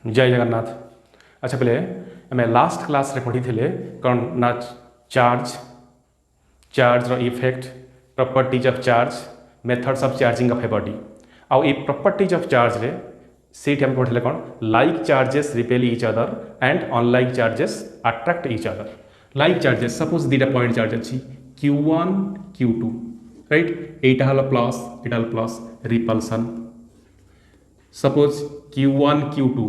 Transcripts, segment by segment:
जय जगन्नाथ। अच्छा पहले आम लास्ट क्लास रे पढ़ी थे कौन ना charge charge effect properties of charge methods of charging of a body आउ ये प्रॉपर्टीज ऑफ चार्ज रे सीट हम पढ़े कौन like charges repel each other and unlike charges attract each other. Like charges suppose दुटा पॉइंट चार्ज अच्छी Q1 Q2 right एटा हल plus iota हल plus repulsion. Suppose Q1 Q2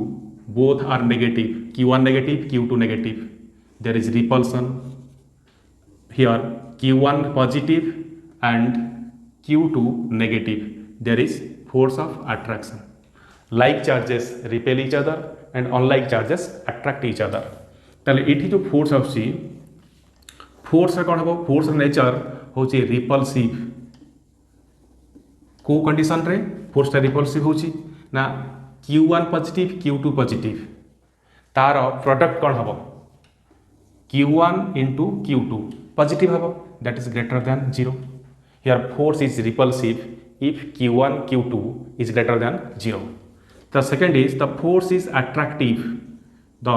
both are negative, Q1 negative Q2 negative, there is repulsion. Here Q1 positive and Q2 negative, there is force of attraction. Like charges repel each other and unlike charges attract each other. ताले एठी जो force आछि force कौन हम force nature हूँ repulsive को condition रे force repulsive होची ना Q1 पॉजिटिव Q2 पॉजिटिव तार प्रोडक्ट कौन हम Q1 इंटू Q2 पॉजिटिव हम that is greater than 0। Here force is repulsive if Q1 Q2 is greater than 0। The second is the force is attractive, the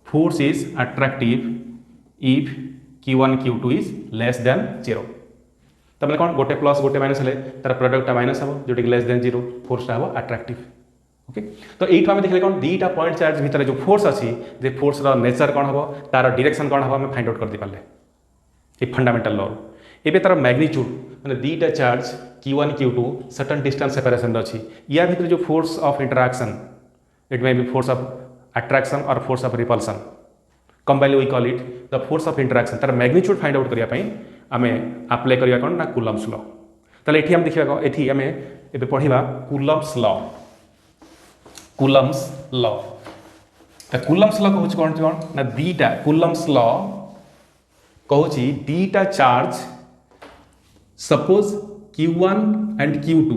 force is attractive if Q1 Q2 is less than 0। तमें कौन गोटे plus गोटे minus हेले तार product minus हम जोटी less than 0 force हम attractive. Okay तो ये आम देखले कौन दुईटा पॉइंट चार्ज भितर जो फोर्स अच्छी जे फोर्स नेचर कौन हम तार डायरेक्शन कौन हम आम फाइंड आउट कर दी पारे ये फंडामेंटल लॉ। एबे तार मैग्नीट्यूड माने दुईटा charge Q1 Q2 certain distance separation अच्छी या भितर जो force of interaction it may be force of attraction और force of repulsion combinedly we call it the force of interaction तार मैग्नीट्यूड फाइंड आउट करने आम अप्लाई करवा कौन ना कूलम्स लॉ। ताले एठी हम देखिबा एठी आम एबे पढ़िबा कूलम्स लॉ। कूलम्स लॉ त कूलम्स लॉ कहूँ कौन कौन ना दीटा कूलम्स लॉ कहूँ दीटा charge suppose Q1 and Q2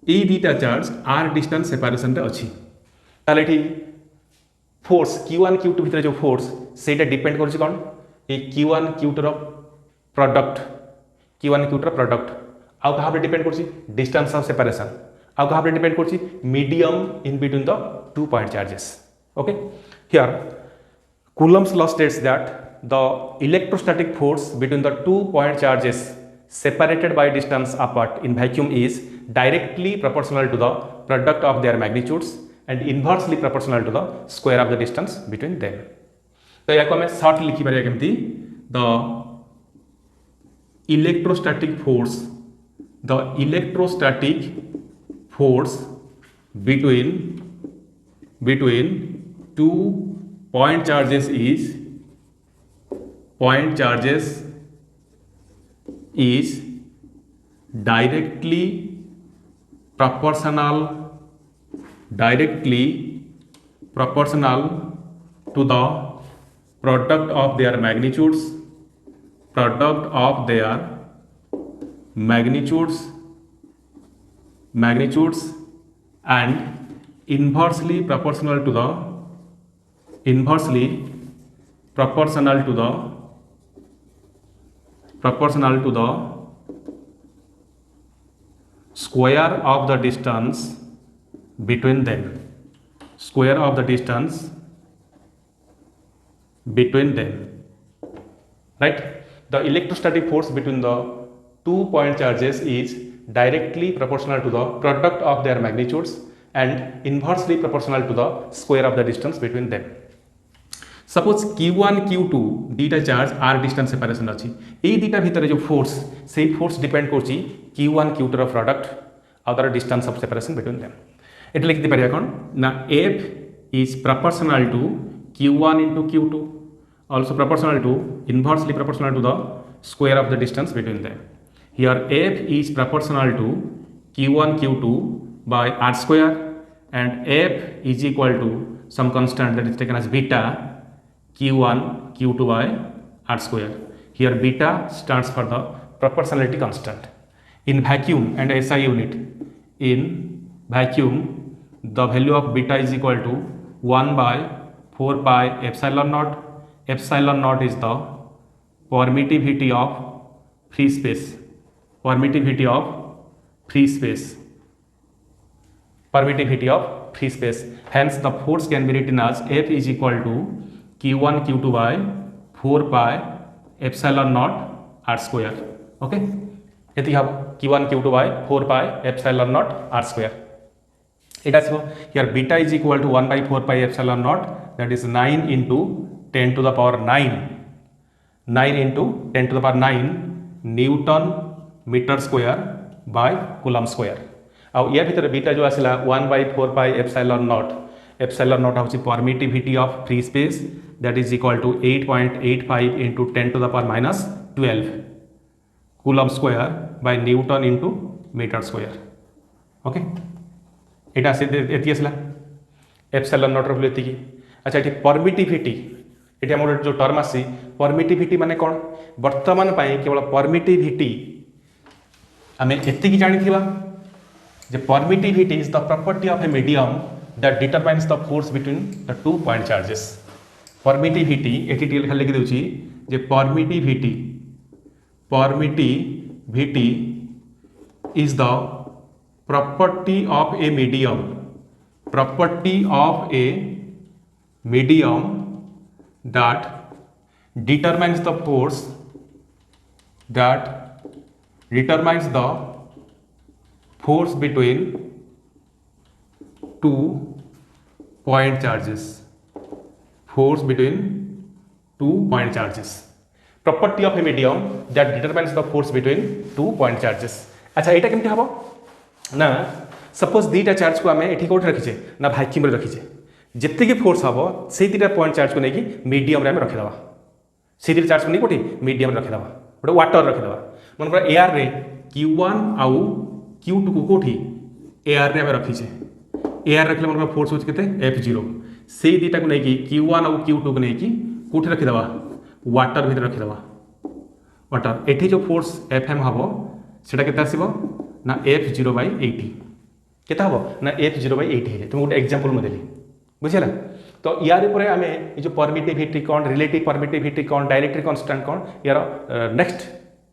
ये दीटा चार्ज आर डिस्टेंस सेपरेशन अच्छी ताले एठी फोर्स Q1 Q2 भितर जो फोर्स सेटा डिपेंड कर कौन ये Q1 Q2 product Q1 Q2 product आउ कहाँ डिपेंड कर डिस्टेंस ऑफ सेपरेशन आउ कहाँ डिपेंड कर medium in between the two point charges. Okay here Coulomb's law states that the electrostatic force between the two point charges separated by distance apart in vacuum is directly proportional to the product of their magnitudes and inversely proportional to the square of the distance between them। तो या को हमें short लिखि पारे केमती the electrostatic force between two point charges is directly proportional to the product of their magnitudes and inversely proportional to the square of the distance between them। Right, the electrostatic force between the two point charges is directly proportional to the product of their magnitudes and inversely proportional to the square of the distance between them। Suppose Q1 Q2 दुईटा charge are distance separation अच्छी ये दुईटा भितर जो force से force depend कर Q1 Q2 product आउ तार distance of separation between them. एट लिखि पारे कौन ना F is proportional to Q1 into Q2 also proportional to inversely proportional to the square of the distance between them। Here F is proportional to Q1 Q2 by r square and F is equal to some constant that is taken as beta Q1 Q2 by r square। Here beta stands for the proportionality constant। In vacuum and SI unit, in vacuum the value of beta is equal to 1 by 4 pi epsilon naught। Epsilon naught is the permittivity of free space permittivity of free space. Hence the force can be written as F is equal to Q1 Q2 by 4 pi epsilon naught r square. Okay, এটি হব Q1 Q2 by 4 pi epsilon naught r square. এটা আসব here beta is equal to 1 by 4 pi epsilon naught, that is 9 into 10 to the power 9 into 10 to the power 9 Newton meter square by Coulomb square. आउ या भितर beta जो आसला 1 by 4 pi epsilon naught हूँ permittivity of free space, that is equal to 8.85 into 10 to the power minus 12 Coulomb square by Newton into meter square. Okay, এটা এটি আসলা epsilon not র ভ্যালু এতিকি। আচ্ছা, এটি परमिटिविटी, এটি আমার যে টার্ম আসি परमिटिविटी মানে কোন, বর্তমান পাই কেবল परमिटिविटी আমি এতিকি জানিথিবা যে permittivity is the property of a medium that determines the force between the 2 point charges. Permittivity এটি খালি লিখে দেউছি যে permittivity is the property of a medium that determines the force between 2 point charges. Property of a medium that determines the force between 2 point charges. अच्छा, एटा केमती हबो ना, suppose दीटा charge को आमे एठी कोठी रखिचे ना वैक्यूम रे रखिचे, जेते की फोर्स हबो सेई दीटा पॉइंट चार्ज को नेकी मीडियम रे आमे रखि दबा, सेई दीटा चार्ज को नेकी कोठी मीडियम रे रखि दबा, गोटे वाटर रखि दबा। मन पर एआर रे Q1 आउ Q2 को कोठी एआर रे आमे रखिचे, एआर रखले मन पर फोर्स होछ केते F0, सेई दीटा को नेकी Q1 आउ Q2 को नेकी कोठी रखि दबा, वाटर भीतर रखि दबा। वाटर एठी जो फोर्स Fm हबो सेटा केते आसीबो ना F0 by 80, केता हबो ना F0 by 80 हे। तुम गोटे एग्जांपल म देली, बुझिला। तो यार परे आमे ए जो परमिटिविटी कोन, रिलेटिव परमिटिविटी कोन, डायरेक्टरी कांस्टेंट कोन, यार नेक्स्ट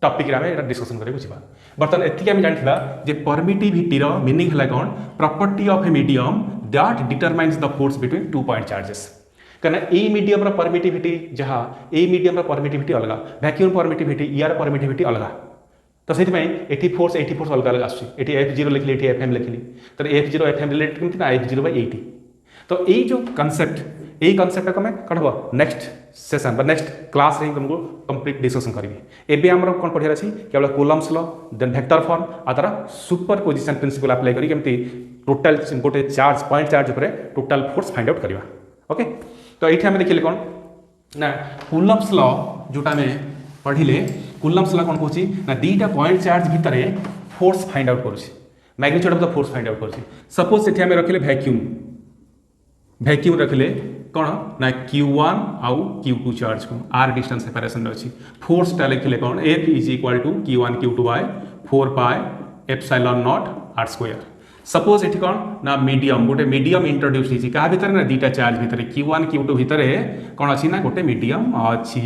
टॉपिक रे आमे एटा डिस्कशन करे बुझिबा। बर्तन एतिक आमे जानथिबा जे परमिटिविटी रो मीनिंग हला कोन, property of a medium that determines the force between 2 point charges. कना ए मीडियम रो परमिटिविटी जहा ए मीडियम रो परमिटिविटी अलगा, वैक्यूम परमिटिविटी यार परमिटिविटी अलगा। तो से एटी फोर्स अलग अलग आसुची, एटी F0 लिखली, एटी Fm लिखली, तो F0 Fm रिलेटेड केमती ना F0 by 80। तो यही जो कॉन्सेप्ट को मैं कौन हम नेक्स्ट सेशन बा नेक्स्ट क्लास रे तुमको कंप्लीट डिस्कशन करी। एबे हमर कोन पढ़ियार अछि केवल Coulomb's law, then vector form आ तारा सुपरपोजिशन प्रिंसिपल अप्लाई करी केमती टोटल गोटे चार्ज पॉइंट चार्ज ऊपर टोटल फोर्स फाइंड आउट करबा। ओके, तो एठी हम देखिले कोन ना कूलम्स लॉ जोटा में पढ़िले, कूलम्स लॉ कोन कहूची ना दीटा पॉइंट चार्ज भितर फोर्स फाइंड आउट करूची, magnitude of the force find out करूची। सपोज सेठी हम रखिले वैक्यूम रखिले कौन ना Q1 आउ Q2 चार्ज को आर डिस्टेंस सेपरेशन अच्छी, फोर्स टा लिखिले कौन F is equal to Q1 Q2 bye 4 pi epsilon naught r square. Suppose एठी कौन ना मीडियम, गोटे मीडियम इंट्रोड्यूस होइछि का भितर ना दीटा चार्ज भितर Q1 Q2 भितर कौन अछि ना गोटे मीडियम अछि।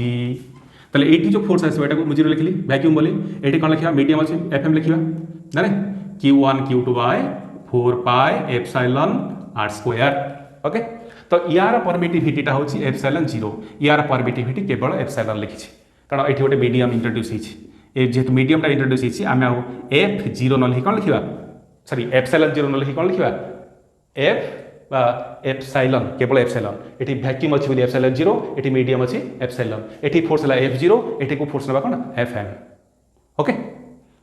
ताले एठी जो फोर्स आसी एटा को मुझे लिखली वैक्यूम बोली, एठी कौन लिखिबा मीडियम अछि Fm लिखिबा ना रे Q1 Q2 bye 4 pi epsilon r square. Okay, तो यार परमिटिविटीटा होची एप्सिलॉन 0, यार परमिटिविटी केवल एप्सिलॉन लिखिछि कारण एठी गोटे मीडियम इंट्रोड्यूस होइछि। ए जेतु मीडियमटा इंट्रोड्यूस होइछि आमे F0 न लिखि कोन लिखिबा, सॉरी एप्सिलॉन 0 न लिखि कोन लिखिबा F बा एप्सिलॉन, केवल एप्सिलॉन। एठी वैक्यूम अछि बोली एप्सिलॉन 0, एठी मीडियम अछि एप्सिलॉन, एठी फोर्स हला F0, एठी को फोर्स नबा कोन Fm। ओके,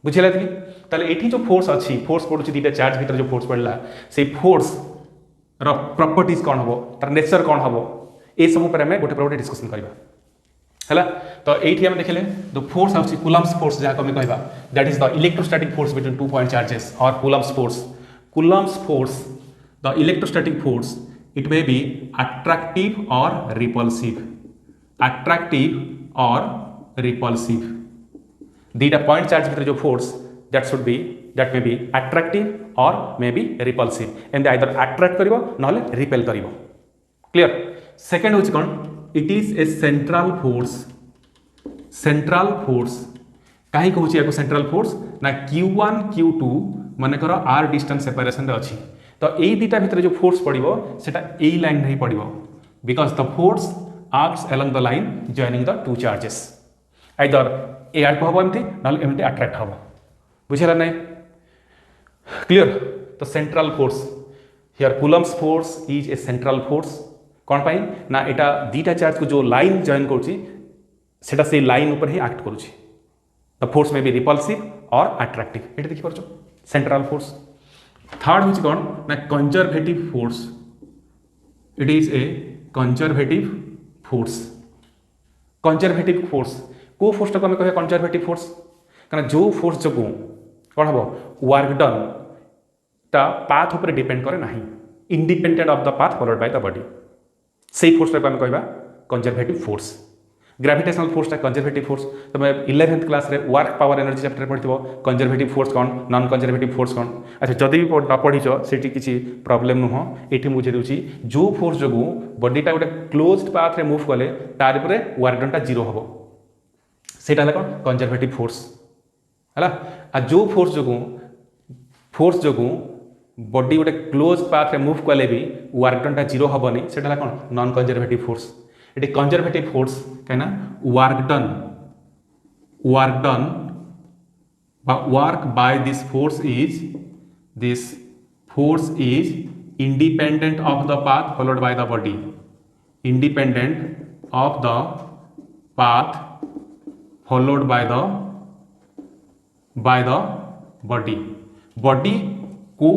बुझिला कि ताले एठी जो फोर्स अछि, फोर्स पडुछि दीटा चार्ज भीतर जो फोर्स पडला, से फोर्स रो प्रॉपर्टीज कौन हम, तार नेचर कौन हम, ए सब ऊपर हमें गोटे गोटे डिस्कशन करबा हैला। तो एठी हम देखले द फोर्स आउची कूलम्स फोर्स जहा को हम कहबा that is the electrostatic force between 2 point charges और Coulomb's force the electrostatic force it may be attractive और रिपल्सिव। दीटा पॉइंट चार्ज भीतर जो force that may be attractive or may be repulsive, and either attract करिवो नहले repel करिवो। Clear. Second होची कोन, it is a central force. काहे कहूची याको सेंट्रल फोर्स ना Q1 Q2 मनकर are distance separation अच्छी तो यही दुटा भितर जो फोर्स पड़ो सेटा यही लाइन ही पड़ो because the force acts along the line joining the two charges either एड को हम एमती ना एमती अट्राक्ट हम बुझेगा नहीं क्लियर तो central force here Coulomb's force is a central force कौन पाई ना एटा दीटा चार्ज को जो लाइन जॉइन करा से लाइन ऊपर ही एक्ट करुच्ची द फोर्स में बी रिपल्सिव और अट्राक्टिव ये देखी पार्छ सेंट्रल फोर्स थर्ड हूँ कौन ना conservative force it is A conservative force conservative force को फोर्स को कह कंजर्वेटिव फोर्स कारण जो फोर्स जो कौन हम वर्क डन ता पाथ उपर डिपेंड करे ना independent of the path followed by the body से फोर्स को कह conservative force gravitational force conservative force तुम 11th क्लास रे वर्क पावर एनर्जी चैप्टर पढ़ो कंजर्वेटिव फोर्स कौन नॉन कंजर्वेटिव फोर्स कौन अच्छा जदि भी न पढ़ीच से किसी प्रॉब्लम नुह ये मुझे दूसरी जो फोर्स जो बॉडीटा गोटे क्लोज्ड पाथ रे मूव कले तार पर वर्क डनटा जीरो हम सेटा कौन कंजर्वेटिव फोर्स है आ जो फोर्स जो बॉडी गोटे क्लोज पाथ रे मूव कले भी वर्क डनटा जीरो हेनी से कौन नॉन कंजर्वेटिव फोर्स ये कंजर्वेटिव फोर्स कहीं work done work by this force is independent of the path followed by the body independent of the path followed by the body body को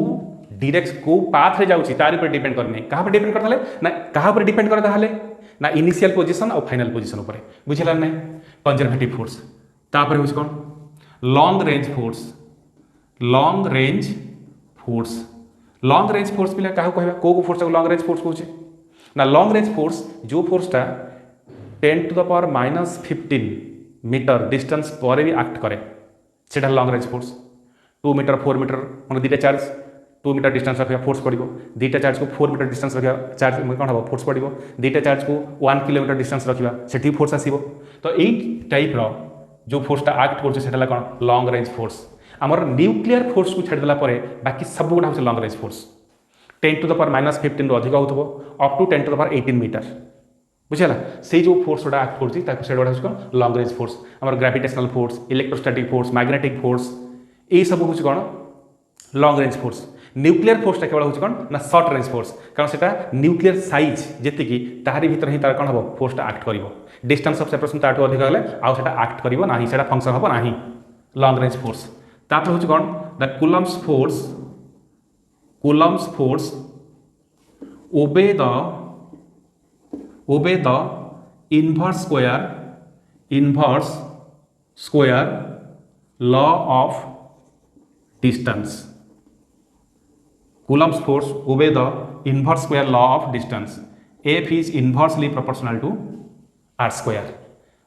direct को path रे जाउची तार पर depend करने कहाँ पर डिपेंड करता ना कहाँ पर डिपेंड करता है ना इनिशियल पोजीशन और फाइनल पोजीशन ऊपर बुझेगा ना कंजर्वेटिव फोर्स तापर हूँ कौन लॉन्ग रेंज फोर्स पिला क्या कह को फोर्स लॉन्ग रेंज फोर्स कहे ना लॉन्ग रेंज फोर्स जो फोर्सटा 10 to the power -15 metre distance पर भी एक्ट करे से long range force 2 metre 4 metre मैं दुटा चार्ज 2 मीटर डिस्टेंस रखा फोर्स पड़ो दुटा चार्ज को 4 मीटर डिस्टेंस रखा चार्ज कौन हम फोर्स पड़ो दुटा चार्ज को 1 किलोमीटर डिस्टेंस रखा से फोर्स आसो तो यही टाइप जो फोर्सटा एक्ट कर कौन लॉन्ग रेंज फोर्स आमर न्यूक्लियर फोर्स को छाड़देला बाकी सब गुड़ा हूँ long range force 10 to the power -15 रू अधिक हो up to 10 to the power 18 metre बुझेगा से जो फोर्स गुड़ा एक्ट कर लॉन्ग रेंज फोर्स आम gravitational force electrostatic force magnetic force ये सब हूँ कौन लॉन्ग रेंज फोर्स न्यूक्लियर फोर्सटा केवल हूँ कौन ना शॉर्ट रेंज फोर्स कारण से न्यूक्लियर साइज जी तारी भीतर ही तार कौन हम फोर्सटा एक्ट कर डिस्टेंस ऑफ सेपरेशन ताठू अधिक हेल्ले आउ सेटा एक्ट करिवो नाही सेटा फंक्शन हम नाही लॉन्ग रेंज फोर्स तापर हूँ कौन the Coulomb's force obey the inverse square law of distance Coulomb's force obey the inverse square law of distance. F is inversely proportional to r square.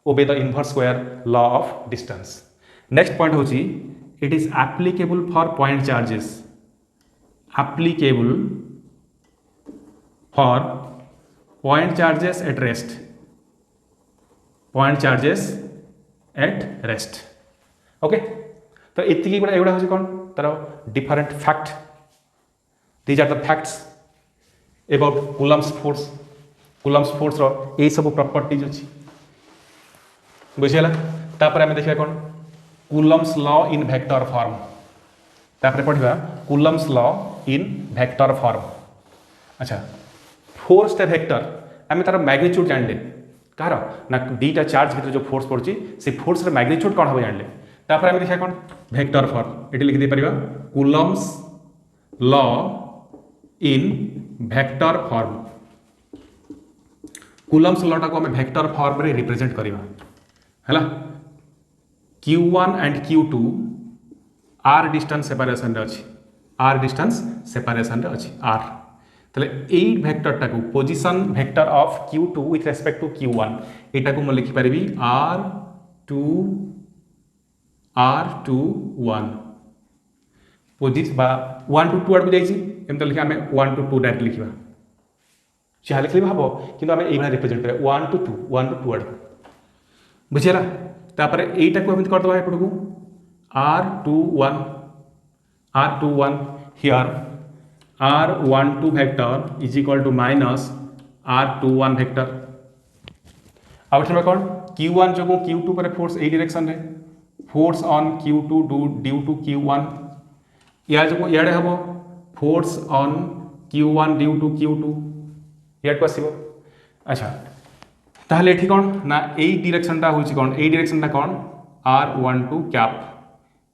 Obey the inverse square law of distance. Next point होची it is applicable for point charges. Applicable for point charges at rest. Point charges at rest. Okay? तो इतनी बड़ा एवढा होची कौन तार different fact. These are the facts about Coulomb's force. Coulomb's force रो ये सब प्रॉपर्टीज अच्छी बुझेला तापर आम देखा कौन Coulomb's law in vector form तापर पढ़ा Coulomb's law in vector form अच्छा फोर्स टा वेक्टर आम तार मैग्नीट्यूड जानले कार ना दुटा चार्ज भीतर जो फोर्स पड़ी से फोर्स रे मैग्नीट्यूड कौन हम जानले तापर आम देखा कौन वेक्टर फॉर्म ये लिखि दे परिबा Coulomb's law in vector form. Coulomb's law टाको हमें वेक्टर फॉर्म रे रिप्रेजेंट करिवा हैला Q1 and Q2 r distance separation रे अछि r डिस्टेंस सेपरेशन रे अछि r तले ए वेक्टर टाको position vector of Q2 with respect to Q1 एटा को म लिखि परिबी r2 1 पोजिट बा 1 to 2 आड़ को जाइए एम लिखा आम 1 to 2 डायरेक्ट लिखा जहाँ लिखे भाव कि आम ये रिप्रेजेंट करें 1 to 2 आड़ बुझेगा तापर यहीटा को करदे एपट को r2 1 r21 here r12 vector is equal to minus r21 vector अब एठे कौन q1 जो q2 पर फोर्स ए डायरेक्शन रे force on q2 due to q1 या जो याडे हबो force on q1 due to q2 याड को आसीबो अच्छा ताहले एठी कौन ना ए डायरेक्शन ता होची कौन ए डायरेक्शन ता कौन r12 कैप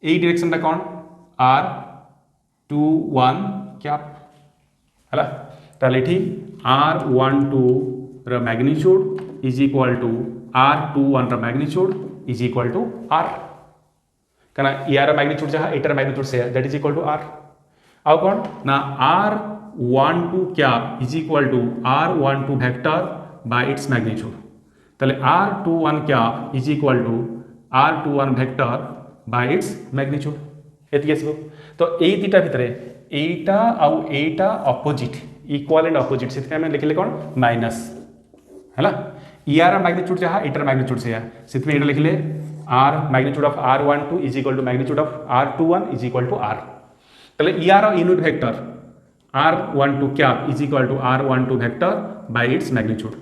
ए डायरेक्शन ता कौन r21 कैप हला ताहले एठी r12 र magnitude is equal to r21 र magnitude is equal to r कना यार मैग्नीट्यूड जहाँ एटर मैग्नीट्यूड से that is equal to r अब कौन ना r12 cap is equal to r12 vector by its magnitude ताले r21 cap is equal to r21 vector by its magnitude एति आसीबो तो एई दिटा भितरे एटा आउ एटा ऑपोजिट इक्वल एंड ऑपोजिट से हम लिखले कौन माइनस हैला यार मैग्नीट्यूड जहाँ एटर मैग्नीट्यूड से से लिखले r magnitude of r12 is equal to magnitude of r21 is equal to r ताले यार unit vector r12 cap is equal to r12 vector by its magnitude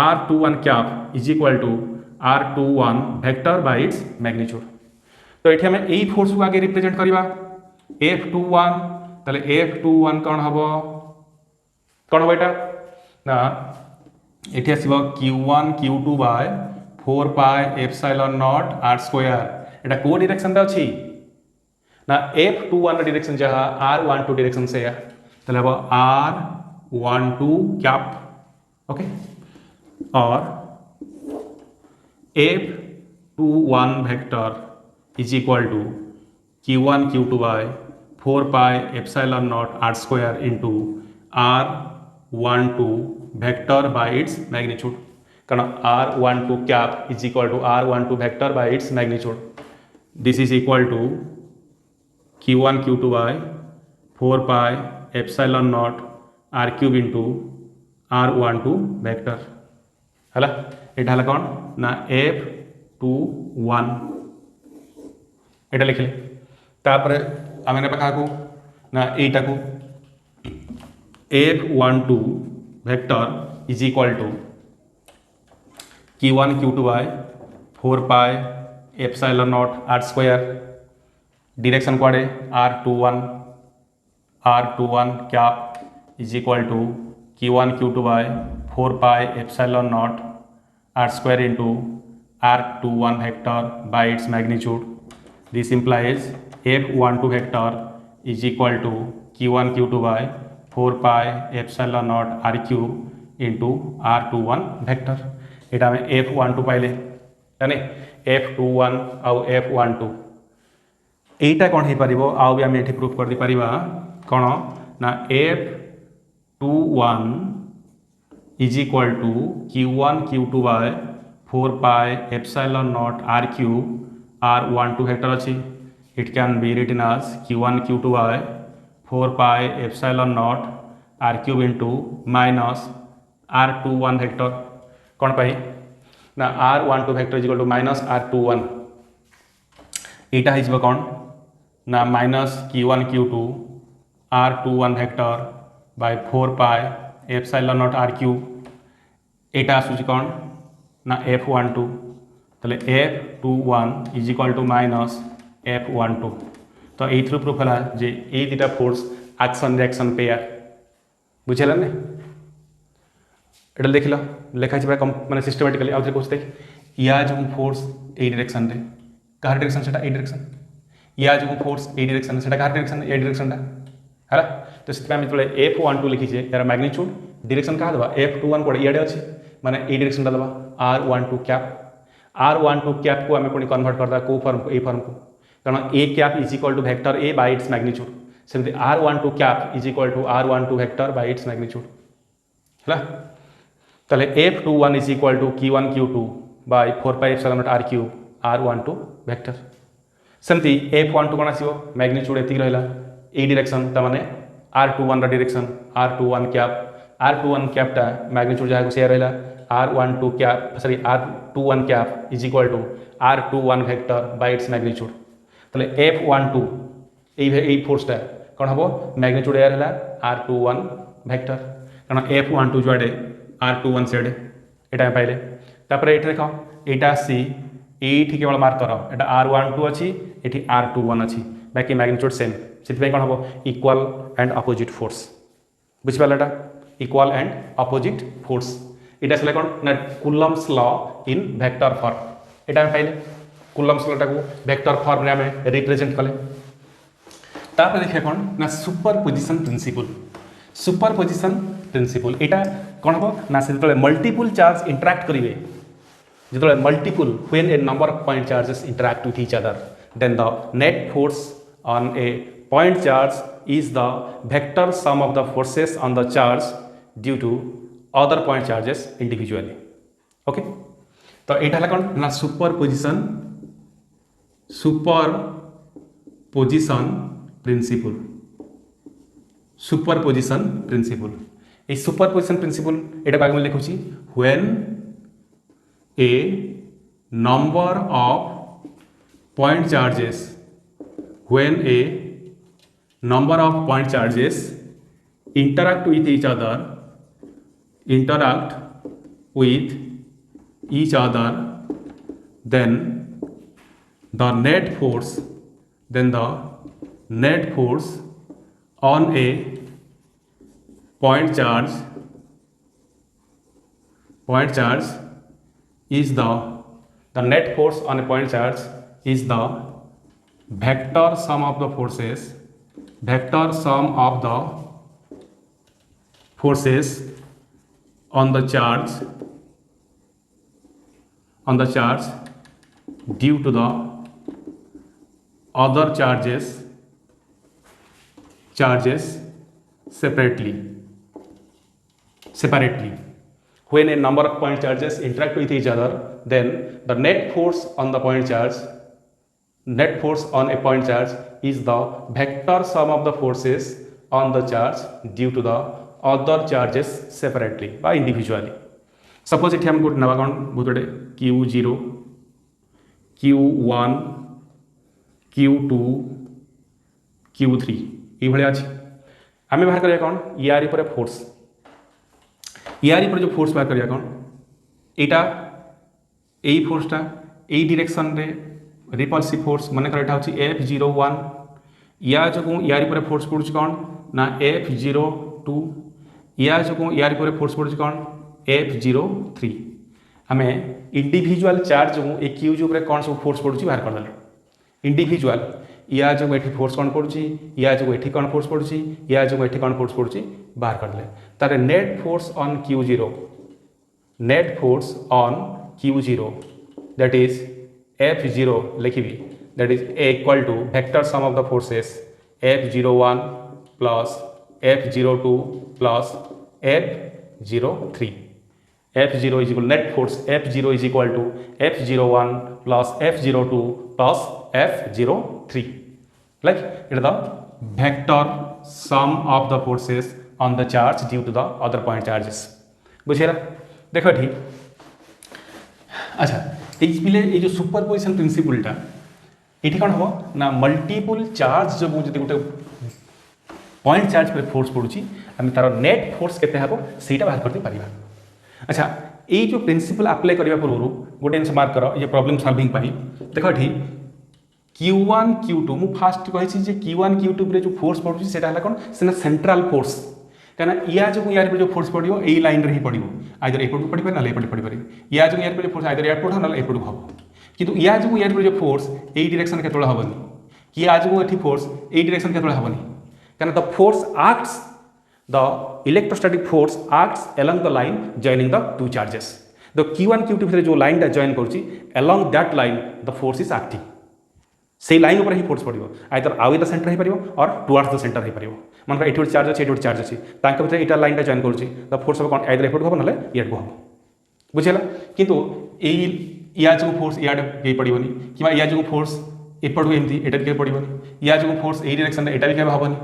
r21 cap is equal to r21 vector by its magnitude तो ये आम यही force को आगे represent करवा F21 ताले F21 कौन हम एटा ना ये आसब Q1 Q2 bye 4 pi epsilon naught r square एटा को डायरेक्शन अच्छी ना F21 डायरेक्शन जहाँ r12 डायरेक्शन से ताले हम r12 कैप ओके और F21 vector is equal to q1 q2 by 4 pi epsilon naught r square into r12 vector by its magnitude कारण r12 cap is equal to r12 vector by its magnitude this is equal to q1 q2 by 4 pi epsilon naught r cube into r12 vector हला एटा हला कौन ना F21 एटा लिखले तापर आमे पाखा को ना एटा को F12 vector is equal to q1 q2 bye 4 pi epsilon naught r square direction कुआडे r21 cap is equal to q1 q2 bye 4 pi epsilon naught r square into r21 vector by its magnitude This implies F12 vector is equal to q1 q2 by 4 pi epsilon naught r cube into r21 vector एटा में F12 पाइले यानी F21 आउ F12 एटा कौन हो पारिबो आउ भी आम एठी प्रूफ कर दी परिबा कौन ना F21 is equal to q1 q2 by 4 pi epsilon naught r cube r12 vector अच्छी it can be written as q1 q2 by 4 pi epsilon naught r cube into minus r21 vector कौन पाई ना r12 vector is equal to minus r21 एटा है कौन ना minus q1 q2 r21 vector by 4 pi epsilon naught r cube एटा आसुची कौन ना F12 ताले F21 is equal to minus F12 तो ये प्रूफ है जे ये दुटा फोर्स एक्शन रिएक्शन पेयर बुझेला ने एटा देख लो लिखा है माने सिस्टमैटिकली आउ थे पूछते या जो फोर्स ए डायरेक्शन रे कहार डायरेक्शन सेटा ए डायरेक्शन या जो फोर्स ए डायरेक्शन सेटा कहार डायरेक्शन ए डायरेक्शन है तो से आम जो F12 लिखीचे यार मैग्नीट्यूड डायरेक्शन क्या दबा F21 कोड इडे अच्छे माने ए डायरेक्शन दबा r12 कैप r12 कैप को आम पुणी कन्वर्ट करदा को फॉर्म को ए फॉर्म को कारण A cap is equal to vector A by its magnitude सेमती r12 cap is equal to r12 vector by its magnitude है ताले F21 is equal to q1 q2 bye 4 pi epsilon naught r cube r12 vector सेमती F12 कौन आसीबो magnitude एति रहला ए direction त माने r21 रा direction r21 cap r21 कैपटा magnitude जहाँ को शेयर रहला r12 cap sorry r21 cap is equal to r21 vector by its magnitude ताले F12 এই ফোর্সটা কোণ হব ম্যাগনিচ্যুড এর হল r21 ভেক্টর কারণ F12 যুଆଡ଼ে r21 সিয়াড়ে এটা আমি পাইলে তারপরে এটি দেখ এইটা আসছি এইটি কেবল মার্ক কর এটা r12 আছে এটি r21 আছে বাকি ম্যাগনিচ্যুড সেম সেপাই কোণ হব ইকুয়াল অ্যান্ড অপোজিট ফোর্স বুঝিপারে এটা ইকুয়াল অ্যান্ড অপোজিট ফোর্স এটা আসলে কোণ না Coulomb's law in vector form এটা আমি পাইলে কুলম্বস লটাকে ভেক্টর ফর্মে আমি রিপ্রেজেন্ট কলে তারপরে দেখে কোণ না সুপরপোজিশন প্রিন্সিপল এটা কোণ হব না সে যেতবে মল্টিপল চার্জ ইন্টারাক্ট করিবে যেতবে multiple when a number of point charges interact with each other then the net force on a point charge is the vector sum of the forces on the charge due to other point charges individually okay तो এটা হল কোণ না সুপরপোজিশন principle এই সুপরপোজিশন principle এটা আমি লিখুছি when a number of point charges interact with each other then the net force on a point charge is the net force on a point charge is the vector sum of the forces on the charge due to the other charges separately when a number of point charges interact with each other then the net force on a point charge is the vector sum of the forces on the charge due to the other charges separately বা individually suppose এটি আমি গোটে নেবা কোণ গোটে Q0 Q1 Q2 Q3 এইভাবে আছে আমি বাহার করিয়া কোণ ইয়ার উপরে ফোর্স ইয়ার উপরে যে ফোর্স বাহার করিয়া কোণ এইটা এই ফোর্সটা এই ডিরেকশনরে রিপলসিভ ফোর্স মনে কর এটা হচ্ছে F01 ইয়া যোগুঁ ইয়ার উপরে ফোর্স পড়ুଛି কোণ না F02 ইয়া যোগুঁ ইয়ার উপরে ফোর্স পড়ুଛି কোণ F03 ଆମେ ଇଣ୍ଡିଭିଜୁଆଲ ଚାର୍ଜ ଯୋଗୁଁ ଏ କ୍ୟୁ ଉପରେ କ'ଣ ସବୁ ଫୋର୍ସ ପଡ଼ୁଛି ବାହାର କରିଦେଲେ ଇଣ୍ଡିଭିଜୁଆଲ या जो एठी फोर्स कौन पड़ुची या जो एठी कौन फोर्स पड़ुची या जो एठी कौन फोर्स पड़ुची बाहर कर ले तारे net force on Q0 that is F0 लिखिबी that is equal to vector sum of the forces F01 plus F02 plus F03 F0 is equal net force F0 is equal to F01 plus F02 plus F03 like it is the vector sum of the forces on the charge due to the other point charges बुझेगा देखो ठीक अच्छा ये जो superposition प्रिंसिपलटा ये कौन हम ना multiple charge जो जो गोटे पॉइंट चार्ज पर फोर्स पड़ुची आम तार नेट फोर्स केते हम सेटा बाहर करते पारिबा अच्छा ये जो प्रिंसिपल अप्लाई करने पूर्व गोटे जिन मार्क कर ये प्रॉब्लम सॉल्विंग देख ये Q1 Q2 मु फास्ट कही Q1 Q2 जो फोर्स पड़ुची सेटा कौन से सेंट्रल फोर्स कहीं या जो यार जो फोर्स पड़ो यही लाइन रे ही पड़ो आइदर एपटू पड़ पारे ना एपटे पड़ पारे या जो यार फोर्स आइदर एपट ना एपटू हम किंतु या जो यार जो फोर्स यही डायरेक्शन के हेनी कि या जो ये फोर्स यही डायरेक्शन के हेनी कहीं the force acts the electrostatic force acts along the line joining the two charges the Q1 Q2 भितर जो लाइन जॉइन करुच्ची along that line the force is acting से लाइन ऊपर ही फोर्स पड़ो आइदर आउ द सेंटर हो पार और टुवर्ड्स द सेंटर हो पार मन ये गोटे चार्ज अच्छे ये गोटे चार्ज अच्छी भर यहाँ लाइन जॉइन करुच्ची द फोर्स हम कौन आइदर एपटू हम ना इएटू हम बुझेगा किंतु या जो फोर्स इे कहीं पड़ोनी कि या जो फोर्स एपटू एमती एटा भी कहीं पड़ोनी या जो फोर्स यही डायरेक्शन एटा भी कहीं हेनी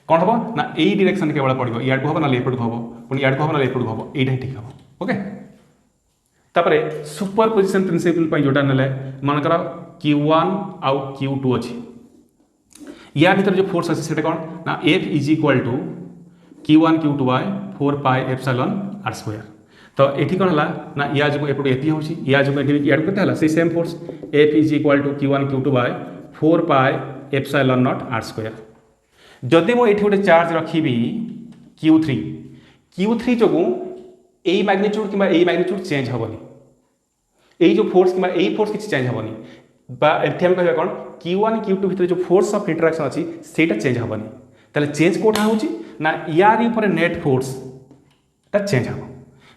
कौन हम ना यही डायरेक्शन केवल पड़ो इएटू हम ना एपटू हम पुणी इएटू हम ना एपटू हम यही ठीक हम ओके तापर सुपरपोजिशन प्रिंसिपल जोटा ना मनकर Q1 आउ Q2 अच्छी या भीतर जो फोर्स अच्छे से कौन ना F is equal to Q1 Q2 bye 4 pi epsilon r square. तो ये कौन है ना या जो एपटे एति हो या जो इड के से same force F is equal to Q1 Q2 bye 4 pi epsilon naught r square. जदि मुझे गोटे चार्ज रखी Q3 जो यही मैग्नीट्यूड कि मैग्नीट्यूड चेंज हेनी यही जो फोर्स कि फोर्स किसी चेंज हेनी एम कह कौन Q1 Q2 भितर जो फोर्स ऑफ इंटरेक्शन अच्छी से चेंज हेनी ताले चेंज कौटा हो यार ऊपर नेट फोर्स चेंज हम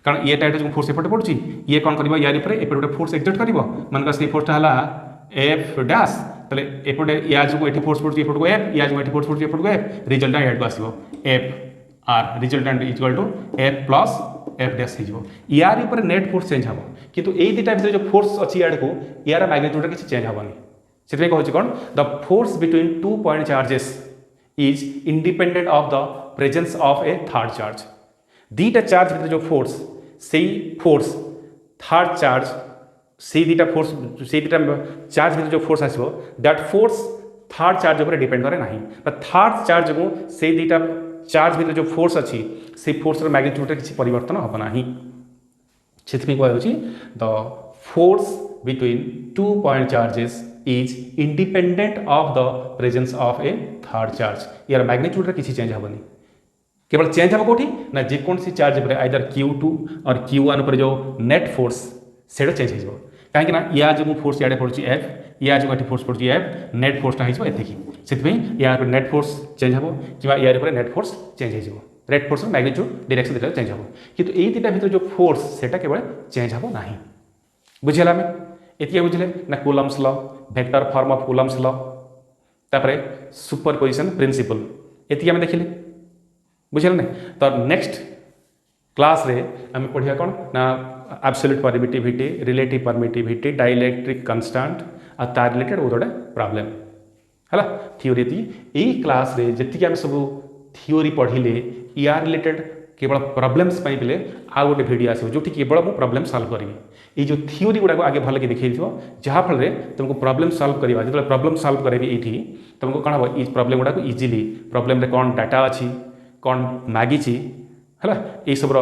कारण ये टाइप जो फोर्स एपटे पड़ुची ये कौन कर यार ऊपर एपटे गोटे फोर्स एक्जर्ट कर मन से फोर्सटा है एफ डैश ताले एपटे या जो ये फोर्स पड़ुची एपट को एफ या जो ये फोर्स पड़ुची एपट को एफ रिजल्टेंट एड को आसो F R resultant equal to F plus F dash हो यार ऊपर नेट फोर्स चेंज हम किंतु ये दुटा भीतर जो फोर्स अच्छी यार को यार मैग्नीट्यूड किसी चेंज हेनी से कहूँ कौन the force between 2 point charges is independent of the presence of a third charge. दीटा चार्ज भीतर जो फोर्स से फोर्स थर्ड चार्ज से दीटा फोर्स से दीटा चार्ज भीतर जो फोर्स आसो दैट फोर्स थर्ड चार्ज ऊपर डिपेंड करे नहीं थर्ड चार्ज को से दीटा चार्ज भीतर जो फोर्स अच्छी से फोर्स मैग्नीट्यूड किसी परिवर्तन हम ना से कहुच्छी the force between 2 point charges is independent of the presence of a third charge यार मैग्नीट्यूड किसी चेंज हेनी केवल चेंज हम कौटी ना जेकोसी चार्ज पर आइदर Q2 और Q1 पर जो नेट फोर्स से चेंज हो कहीं या जो फोर्स इे पड़ी एफ या जो ये फोर्स पड़ी एफ नेट फोर्सटा होती से यार नेट फोर्स चेंज हम कि यार नेट फोर्स चेंज हो नेट फोर्स मैग्नीट्यूड डायरेक्शन दुटा चेंज हम किंतु ये दुटा भीतर जो फोर्स से केवल चेंज हम ना बुझेगा आम ये बुझे ना Coulomb's law vector form of Coulomb's law तापर सुपरपोजिशन प्रिंसिपल ये आम देखिले बुझे ना तो नेक्स्ट क्लास रे आम पढ़िया कौन ना absolute permittivity relative permittivity dielectric constant आ तार रिलेटेड गोटे प्रॉब्लम है थ्योरी यही क्लास रे जी आम सब थ्योरी पढ़िले या रिलेटेड केवल प्रॉब्लम्स पे आउ गोटे वीडियो आसो जो केवल मुझे प्रॉब्लम सॉल्व करी ये जो थ्योरी गुड़ाक आगे भल के देखी जहाँफल तुमको प्रॉब्लम सॉल्व करवा जो प्रॉब्लम सॉल्व करेंगे ये तुमको कौन हम प्रॉब्लम गुड़ाक इजिली प्रॉब्लम रे कौन डाटा अच्छी कौन मागी है ये सब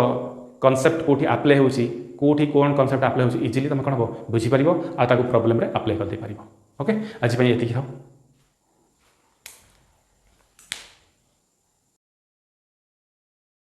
कॉन्सेप्ट कौटी आप्लाय होटी कौन कॉन्सेप्ट आप्लाय हो इजिली तुम कौन हम बुझीपार आ प्रॉब्लम रे आप्लाय कर दे पार ओके आज ये था।